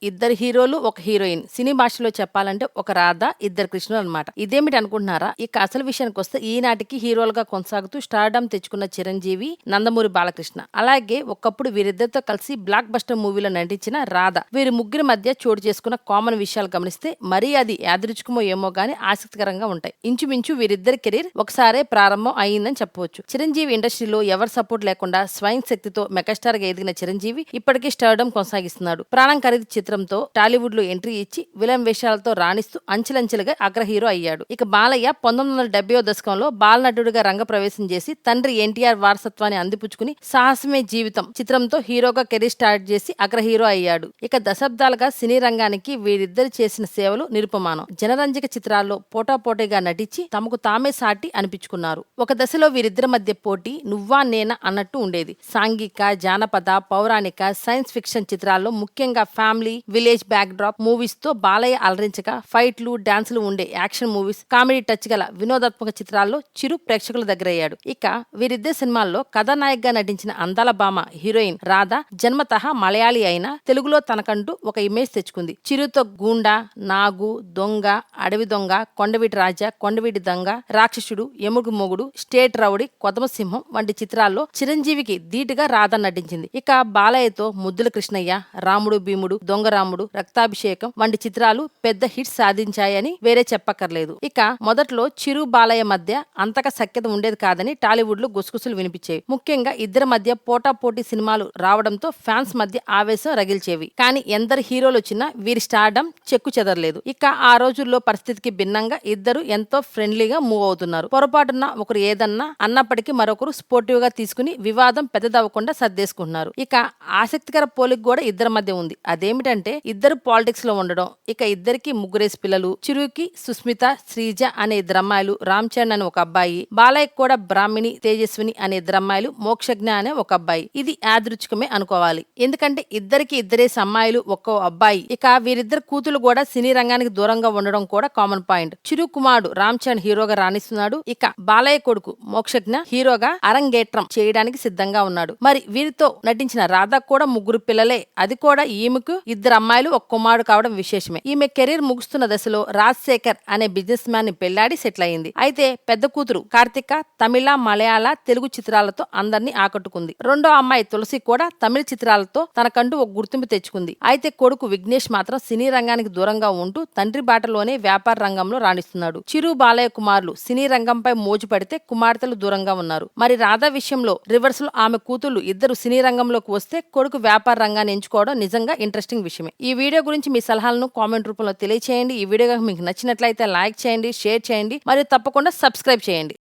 ఇద్దరు హీరోలు ఒక హీరోయిన్. సినీ భాషలో చెప్పాలంటే ఒక రాధ ఇద్దరు కృష్ణులు అనమాట. ఇదేమిటి అనుకుంటున్నారా? ఇక అసలు విషయానికి వస్తే ఈనాటికి హీరోలుగా కొనసాగుతూ స్టార్డమ్ తెచ్చుకున్న చిరంజీవి, నందమూరి బాలకృష్ణ. అలాగే ఒకప్పుడు వీరిద్దరితో కలిసి బ్లాక్ బస్టర్ మూవీలో నటించిన రాధ. వీరి ముగ్గురి మధ్య చోటు చేసుకున్న కామన్ విషయాలు గమనిస్తే మరీ అది యాదృచ్ఛికమో ఏమో గానీ ఆసక్తికరంగా ఉంటాయి. ఇంచుమించు వీరిద్దరి కెరీర్ ఒకసారే ప్రారంభం అయిందని చెప్పవచ్చు. చిరంజీవి ఇండస్ట్రీలో ఎవరి సపోర్ట్ లేకుండా స్వయం శక్తితో మెగాస్టార్ గా ఎదిగిన చిరంజీవి ఇప్పటికీ స్టార్డమ్ కొనసాగిస్తున్నాడు. ప్రాణం ఖరీదు చిత్రంతో టాలీవుడ్ లో ఎంట్రీ ఇచ్చి విలన్ వేషాలతో రాణిస్తూ అంచెలంచెలుగా అగ్ర హీరో అయ్యాడు. ఇక బాలయ్య 1970వ దశకంలో బాలనటుడిగా రంగప్రవేశం చేసి తండ్రి ఎన్టీఆర్ వారసత్వాన్ని అందిపుచ్చుకుని సాహసమే జీవితం చిత్రంతో హీరోగా కెరీర్ స్టార్ట్ చేసి అగ్ర హీరో అయ్యాడు. ఇక దశాబ్దాలుగా సినీ రంగానికి వీరిద్దరు చేసిన సేవలు నిరుపమానం. జనరంజక చిత్రాల్లో పోటాపోటీగా నటించి తమకు తామే సాటి అనిపించుకున్నారు. ఒక దశలో వీరిద్దరి మధ్య పోటీ నువ్వా నేనా అన్నట్టు ఉండేది. సాంఘిక, జానపద, పౌరాణిక, సైన్స్ ఫిక్షన్ చిత్రాల్లో ముఖ్యంగా family, village back drop movies తో బాలయ్య అలరించగా ఫైట్లు, డాన్సులు ఉండే యాక్షన్ మూవీస్, కామెడీ టచ్ గల వినోదాత్మక చిత్రాల్లో చిరు ప్రేక్షకుల దగ్గరయ్యాడు. ఇక వీరిద్దరి సినిమాల్లో కథానాయక్ గా నటించిన అందాల భామ హీరోయిన్ రాధ జన్మతః మలయాళీ అయినా తెలుగులో తనకంటూ ఒక ఇమేజ్ తెచ్చుకుంది. చిరుతో గూండా, నాగు, దొంగ, అడవి దొంగ, కొండవీటి రాజా, కొండవీటి దొంగ, రాక్షసుడు, ఎముగు మొగుడు, స్టేట్ రౌడీ, కొదమసింహం వంటి చిత్రాల్లో చిరంజీవికి ధీటుగా రాధ నటించింది. ఇక బాలయ్యతో ముద్దుల కృష్ణయ్య, రాముడు భీముడు, దొంగ రాముడు, రక్తాభిషేకం వంటి చిత్రాలు పెద్ద హిట్స్ సాధించాయని వేరే చెప్పక్కర్లేదు. ఇక మొదట్లో చిరు బాలయ్య మధ్య అంతగా సఖ్యత ఉండేది కాదని టాలీవుడ్ లో గుసగుసలు వినిపించేవి. ముఖ్యంగా ఇద్దరి మధ్య పోటాపోటీ సినిమాలు రావడంతో ఫ్యాన్స్ మధ్య ఆవేశం రగిల్చేవి. కానీ ఎందరు హీరోలు వచ్చినా వీరి స్టార్డమ్ చెక్కు చెదరలేదు. ఇక ఆ రోజుల్లో పరిస్థితికి భిన్నంగా ఇద్దరు ఎంతో ఫ్రెండ్లీగా మూవ్ అవుతున్నారు. పొరపాటున ఒకరు ఏదన్నా అన్నప్పటికీ మరొకరు స్పోర్టివ్ గా తీసుకుని వివాదం పెద్దదవ్వకుండా సర్దేసుకుంటున్నారు. ఇక ఆసక్తికర పోలిక కూడా ఇద్దరి మధ్య ఉంది. అదేమిటంటే ఇద్దరు పాలిటిక్స్ లో ఉండడం. ఇక ఇద్దరికి ముగ్గురేసి పిల్లలు. చిరుకి సుస్మిత, శ్రీజ అనే ఇద్దరు అమ్మాయిలు, రామ్ చరణ్ అనే ఒక అబ్బాయి, బాలయ్య కూడా బ్రాహ్మిణి, తేజస్విని అనే ఇద్దరు అమ్మాయిలు, మోక్షజ్ఞ అనే ఒక అబ్బాయి. ఇది యాదృచ్ఛికమే అనుకోవాలి. ఎందుకంటే ఇద్దరికి ఇద్దరేసి అమ్మాయిలు, ఒక్కో అబ్బాయి. ఇక వీరిద్దరు కూతులు కూడా సినీ రంగానికి దూరంగా ఉండడం కూడా కామన్ పాయింట్. చిరు కుమారుడు రామ్ చరణ్ హీరోగా రాణిస్తున్నాడు. ఇక బాలయ్య కొడుకు మోక్షజ్ఞ హీరోగా అరంగేట్రం చేయడానికి సిద్ధంగా ఉన్నాడు. మరి వీరితో నటించిన రాధా కూడా ముగ్గురు పిల్లలే. అది కూడా ఈమెకు ఇద్దరు అమ్మాయిలు, ఒక కుమారుడు కావడం విశేషమే. ఈమె కెరీర్ ముగుస్తున్న దశలో రాజశేఖర్ అనే బిజినెస్ మ్యాన్ ని పెళ్లాడి సెటిల్ అయింది. అయితే పెద్ద కూతురు కార్తిక తమిళ, మలయాళ, తెలుగు చిత్రాలతో అందరినీ ఆకట్టుకుంది. రెండో అమ్మాయి తులసి కూడా తమిళ చిత్రాలతో తనకంటూ ఒక గుర్తింపు తెచ్చుకుంది. అయితే కొడుకు విఘ్నేష్ మాత్రం సినీ రంగానికి దూరంగా ఉంటూ తండ్రి బాటలోనే వ్యాపార రంగంలో రాణిస్తున్నాడు. చిరు, బాలయ్య కుమారులు సినీ రంగంపై మోజు పడితే కుమార్తెలు దూరంగా ఉన్నారు. మరి రాధా విషయంలో రివర్స్ లో ఆమె కూతుళ్లు ఇద్దరు సినీ రంగంలోకి వస్తే కొడుకు వ్యాపార రంగాన్ని ఎంచుకోవడం నిజంగా ఇంట్రెస్టింగ్ విషయమే. ఈ వీడియో గురించి మీ సలహాలను కామెంట్ రూపంలో తెలియచేయండి. ఈ వీడియో మీకు నచ్చినట్లయితే లైక్ చేయండి, షేర్ చేయండి మరియు తప్పకుండా సబ్స్క్రైబ్ చేయండి.